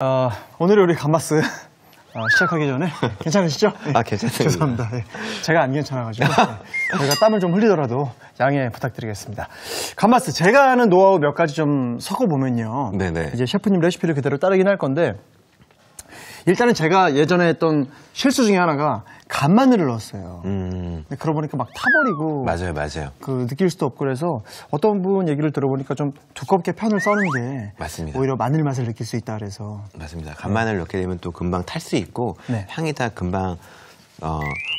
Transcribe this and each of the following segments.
오늘 우리 감바스 시작하기 전에 괜찮으시죠? 괜찮습니다. 죄송합니다. 제가 안 괜찮아가지고 저희가 땀을 좀 흘리더라도 양해 부탁드리겠습니다. 감바스 제가 아는 노하우 몇 가지 좀 섞어보면요. 네네. 이제 셰프님 레시피를 그대로 따르긴 할 건데 일단은 제가 예전에 했던 실수 중에 하나가 간마늘을 넣었어요. 근데 그러고 보니까 막 타버리고 맞아요. 느낄 수도 없고 그래서 어떤 분 얘기를 들어보니까 좀 두껍게 편을 써는 게 맞습니다. 오히려 마늘 맛을 느낄 수 있다 그래서 맞습니다. 간마늘 넣게 되면 또 금방 탈 수 있고 네. 향이 다 금방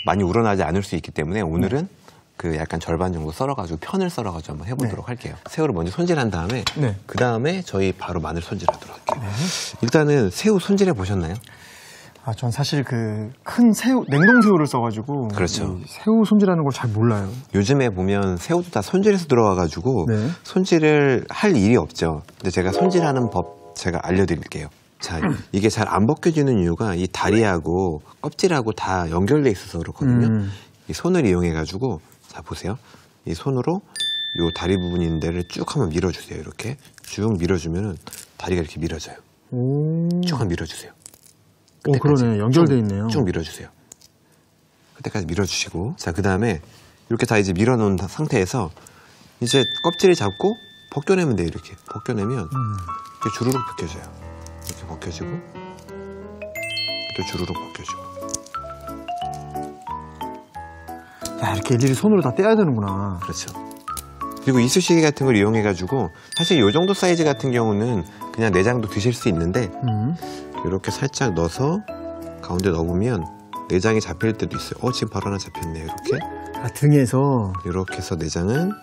많이 우러나지 않을 수 있기 때문에 오늘은 그 약간 절반 정도 썰어가지고 편을 썰어가지고 한번 해보도록 할게요. 새우를 먼저 손질한 다음에 그 다음에 저희 바로 마늘 손질하도록 할게요. 일단은 새우 손질해 보셨나요? 전 사실 그 큰 새우, 냉동새우를 써가지고 그렇죠. 새우 손질하는 걸 잘 몰라요. 요즘에 보면 새우도 다 손질해서 들어와가지고 손질을 할 일이 없죠. 근데 제가 손질하는 법 제가 알려드릴게요. 자, 이게 잘 안 벗겨지는 이유가 이 다리하고 껍질하고 다 연결돼 있어서 그렇거든요. 이 손을 이용해가지고 자 보세요. 이 손으로 요 다리 부분 있는 데를 쭉 한번 밀어주세요. 이렇게 쭉 밀어주면은 다리가 이렇게 밀어져요. 쭉 한번 밀어주세요. 그러네. 연결돼 있네요. 쭉 밀어주세요. 그때까지 밀어주시고 자 그 다음에 이렇게 다 이제 밀어놓은 상태에서 이제 껍질을 잡고 벗겨내면 돼요. 이렇게 벗겨내면 이렇게 주르륵 벗겨져요. 이렇게 벗겨지고 또 주르륵 벗겨지고. 야, 이렇게 일일이 손으로 다 떼야 되는구나. 그렇죠. 그리고 이쑤시개 같은 걸 이용해가지고 사실 이 정도 사이즈 같은 경우는 그냥 내장도 드실 수 있는데 이렇게 살짝 넣어서 가운데 넣어보면 내장이 잡힐 때도 있어요. 지금 바로 하나 잡혔네요. 이렇게. 등에서. 이렇게 해서 내장은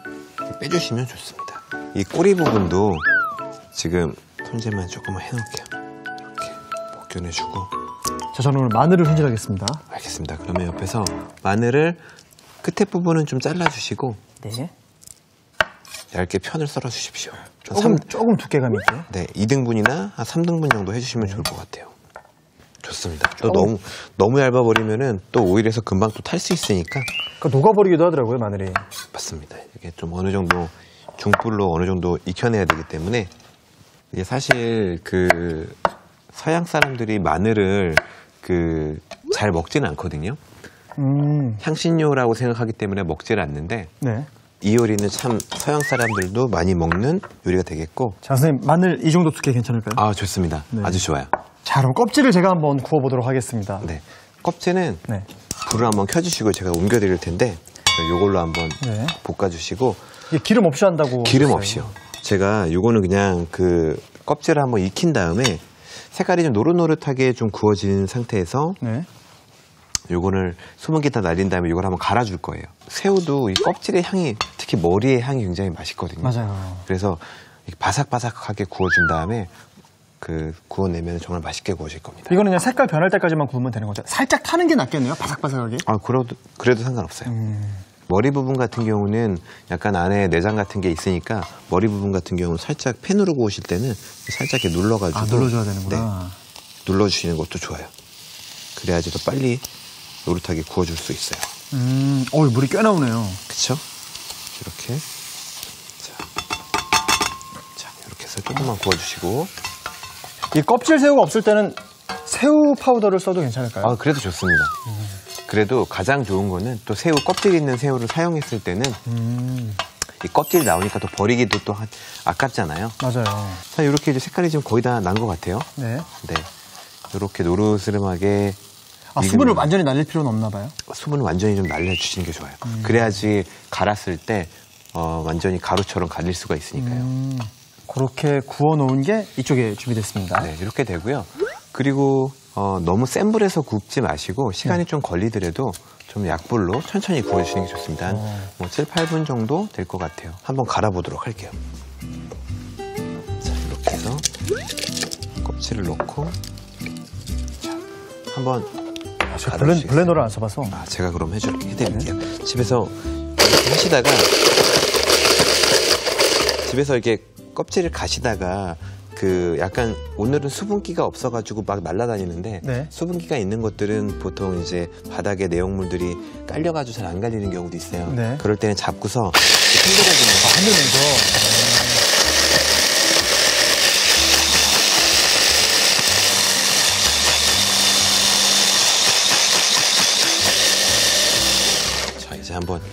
빼주시면 좋습니다. 이 꼬리 부분도 지금 손질만 조금만 해놓을게요. 이렇게 벗겨내주고. 자, 저는 오늘 마늘을 손질하겠습니다. 알겠습니다. 그러면 옆에서 마늘을 끝에 부분은 좀 잘라주시고 네. 얇게 편을 썰어주십시오. 조금 두께감이 있게. 네, 2등분이나 한 3등분 정도 해주시면 좋을 것 같아요. 좋습니다. 또 너무 얇아버리면은 또 오일에서 금방 또 탈 수 있으니까. 녹아버리기도 하더라고요, 마늘이. 맞습니다. 이게 좀 어느 정도 중불로 어느 정도 익혀내야 되기 때문에 이게 사실 그 서양 사람들이 마늘을 잘 먹지는 않거든요. 향신료라고 생각하기 때문에 먹지를 않는데. 네. 이 요리는 참 서양 사람들도 많이 먹는 요리가 되겠고. 자, 선생님 마늘 이 정도 두께 괜찮을까요? 좋습니다. 네. 아주 좋아요. 자, 그럼 껍질을 제가 한번 구워보도록 하겠습니다. 네. 껍질은 불을 한번 켜주시고 제가 옮겨드릴 텐데 요걸로 한번 볶아주시고. 이게 기름 없이 한다고? 기름 없이요. 제가 요거는 그냥 그 껍질을 한번 익힌 다음에 색깔이 좀 노릇노릇하게 좀 구워진 상태에서 요거를 수분기 다 날린 다음에 이걸 한번 갈아줄 거예요. 새우도 이 껍질의 향이, 특히 머리의 향이 굉장히 맛있거든요. 맞아요. 그래서 바삭바삭하게 구워준 다음에 구워내면 정말 맛있게 구워질 겁니다. 이거는 그냥 색깔 변할 때까지만 구우면 되는 거죠? 살짝 타는 게 낫겠네요? 바삭바삭하게? 그래도 상관없어요. 머리 부분 같은 경우는 약간 안에 내장 같은 게 있으니까 머리 부분 같은 경우는 살짝 팬으로 구우실 때는 살짝 이렇게 눌러가지고. 눌러줘야 되는구나. 네. 눌러주시는 것도 좋아요. 그래야지 더 빨리 노릇하게 구워줄 수 있어요. 물이 꽤 나오네요. 그쵸? 이렇게. 자, 이렇게 해서 조금만 구워주시고. 이 껍질 새우가 없을 때는 새우 파우더를 써도 괜찮을까요? 그래도 좋습니다. 그래도 가장 좋은 거는 또 새우 껍질 있는 새우를 사용했을 때는 이 껍질이 나오니까 또 버리기도 또 아깝잖아요. 맞아요. 자, 이렇게 이제 색깔이 지금 거의 다 난 것 같아요. 네. 이렇게 노르스름하게. 수분을 완전히 날릴 필요는 없나 봐요? 수분을 완전히 좀 날려주시는 게 좋아요. 그래야지 갈았을 때 완전히 가루처럼 갈릴 수가 있으니까요. 그렇게 구워놓은 게 이쪽에 준비됐습니다. 네, 이렇게 되고요. 그리고 너무 센 불에서 굽지 마시고 시간이 좀 걸리더라도 좀 약불로 천천히 구워주시는 게 좋습니다. 한 7, 8분 정도 될 것 같아요. 한번 갈아보도록 할게요. 자, 이렇게 해서 kop질을 넣고 자, 한번 블렌더를 안 써봐서. 제가 그럼 해드릴게요. 집에서 이렇게 껍질을 가시다가 약간 오늘은 수분기가 없어가지고 막 날아다니는데 수분기가 있는 것들은 보통 이제 바닥에 내용물들이 깔려가지고 잘 안 갈리는 경우도 있어요. 그럴 때는 잡고서 흔들면서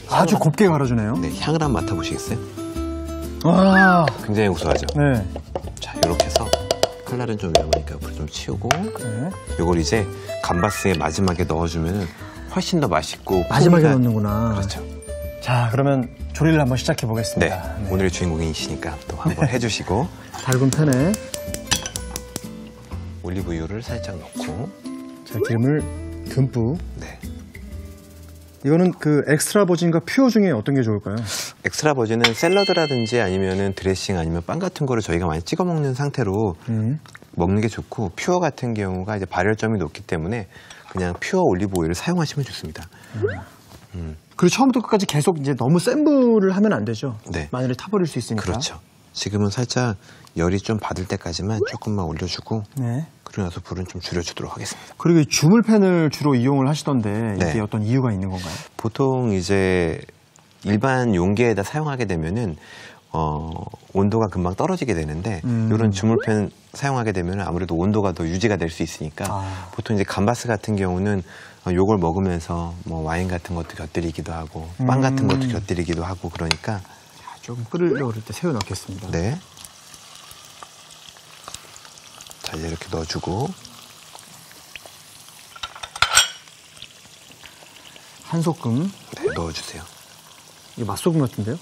한번 아주 곱게 갈아주네요. 네, 향을 한번 맡아보시겠어요? 와, 굉장히 고소하죠? 네. 자, 이렇게 해서 칼날은 좀 위험하니까 불 좀 치우고 네. 이걸 이제 감바스에 마지막에 넣어주면 훨씬 더 맛있고 마지막에 풍미가- 넣는구나. 그렇죠. 자, 그러면 조리를 한번 시작해 보겠습니다. 네, 오늘의 주인공이시니까 또 한번 해주시고 달군 팬에 올리브유를 살짝 넣고 자, 기름을 듬뿍. 네. 이거는 그 엑스트라 버진과 퓨어 중에 어떤 게 좋을까요? 엑스트라 버진은 샐러드라든지 아니면은 드레싱 아니면 빵 같은 거를 저희가 많이 찍어 먹는 상태로 먹는 게 좋고 퓨어 같은 경우가 이제 발열점이 높기 때문에 그냥 퓨어 올리브 오일을 사용하시면 좋습니다. 그리고 처음부터 끝까지 계속 이제 너무 센 불을 하면 안 되죠. 네. 마늘이 타버릴 수 있으니까. 그렇죠. 지금은 살짝 열이 좀 받을 때까지만 조금만 올려주고 네. 그러고 나서 불은 좀 줄여주도록 하겠습니다. 그리고 이 주물팬을 주로 이용을 하시던데 네. 이게 어떤 이유가 있는 건가요? 보통 이제 일반 용기에다 사용하게 되면은 온도가 금방 떨어지게 되는데 이런 주물팬 사용하게 되면 아무래도 온도가 더 유지가 될 수 있으니까 보통 이제 감바스 같은 경우는 요걸 먹으면서 뭐 와인 같은 것도 곁들이기도 하고 빵 같은 것도 곁들이기도 하고 그러니까 자, 조금 끓으려고 그럴 때 새우 넣겠습니다. 네. 자, 이제 이렇게 넣어주고 한 소끔. 네, 넣어주세요. 이게 맛소금 같은데요?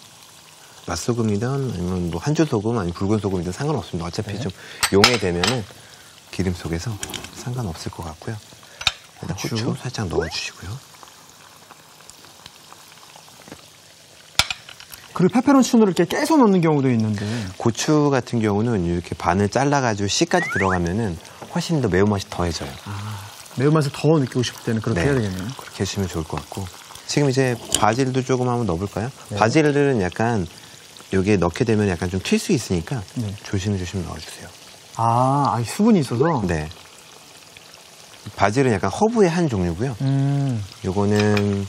맛소금이든 아니면 뭐 한주소금 아니면 붉은 소금이든 상관없습니다. 어차피 네. 좀 용해되면은 기름 속에서 상관없을 것 같고요. 일단 후추 살짝 넣어주시고요. 그리고 페페론치노를 이렇게 깨서 넣는 경우도 있는데. 고추 같은 경우는 이렇게 반을 잘라가지고 씨까지 들어가면은 훨씬 더 매운맛이 더해져요. 매운맛을 더 느끼고 싶을 때는 그렇게 네. 해야 되겠네요. 그렇게 해주시면 좋을 것 같고. 지금 이제 바질도 조금 한번 넣어볼까요? 네. 바질은 약간 여기에 넣게 되면 약간 좀 튈 수 있으니까 네. 조심조심 넣어주세요. 수분이 있어서? 네. 바질은 약간 허브의 한 종류고요. 요거는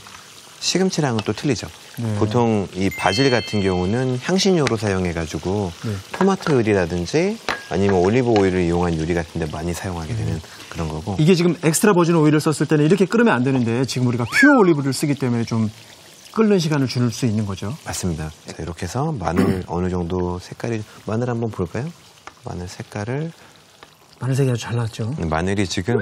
시금치랑은 또 틀리죠. 네. 보통 이 바질 같은 경우는 향신료로 사용해가지고 네. 토마토 요리라든지 아니면 올리브 오일을 이용한 요리 같은 데 많이 사용하게 되는 그런 거고. 이게 지금 엑스트라 버진 오일을 썼을 때는 이렇게 끓으면 안 되는데 지금 우리가 퓨어 올리브를 쓰기 때문에 좀 끓는 시간을 줄 수 있는 거죠. 맞습니다. 자, 이렇게 해서 마늘 어느 정도 색깔이, 마늘 한번 볼까요? 마늘 색깔을. 마늘색이 아주 잘 나왔죠. 마늘이 지금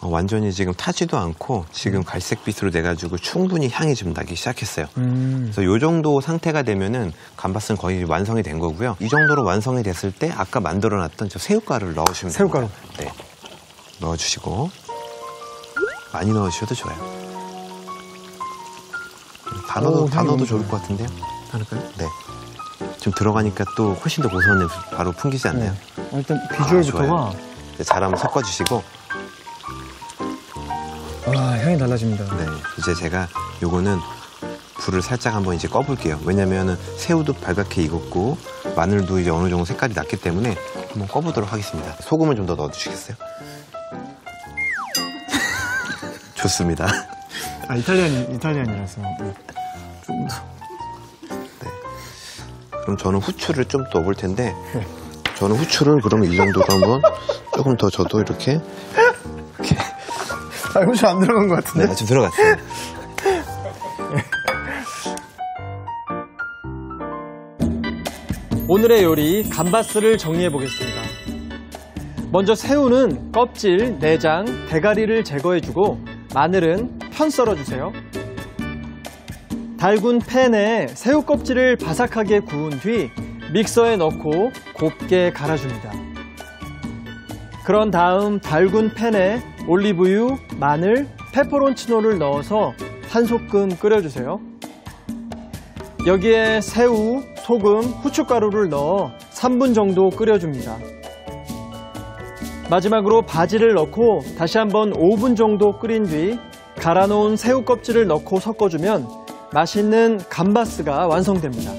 완전히 지금 타지도 않고 지금 갈색빛으로 돼가지고 충분히 향이 좀 나기 시작했어요. 그래서 이 정도 상태가 되면은 감바스는 거의 완성이 된 거고요. 이 정도로 완성이 됐을 때 아까 만들어놨던 저 새우가루를 넣으시면 새우가루. 됩니다. 네, 넣어주시고 많이 넣으셔도 좋아요. 다 넣어도 좋을 것 같은데요. 다를까요? 네. 좀 들어가니까 또 훨씬 더 고소한 냄새 바로 풍기지 않나요? 일단 비주얼부터가 좋아요. 네, 잘 한번 섞어주시고. 향이 달라집니다. 네, 이제 제가 요거는 불을 살짝 한번 이제 꺼볼게요. 왜냐면은 새우도 발갛게 익었고 마늘도 이제 어느 정도 색깔이 났기 때문에 한번 꺼보도록 하겠습니다. 소금을 좀 더 넣어주시겠어요? 좋습니다. 이탈리안이라서. 그럼 저는 후추를 좀 넣어볼 텐데 저는 후추를 그러면 이 정도로 한번 조금 더 저도 이렇게 후추 안 들어간 것 같은데? 네, 좀 들어갔어요. 오늘의 요리 감바스를 정리해 보겠습니다. 먼저 새우는 껍질, 내장, 대가리를 제거해주고 마늘은 편 썰어주세요. 달군 팬에 새우 껍질을 바삭하게 구운 뒤 믹서에 넣고 곱게 갈아줍니다. 그런 다음 달군 팬에 올리브유, 마늘, 페퍼론치노를 넣어서 한 소끔 끓여주세요. 여기에 새우, 소금, 후춧가루를 넣어 3분 정도 끓여줍니다. 마지막으로 바질을 넣고 다시 한번 5분 정도 끓인 뒤 갈아놓은 새우 껍질을 넣고 섞어주면 맛있는 감바스가 완성됩니다.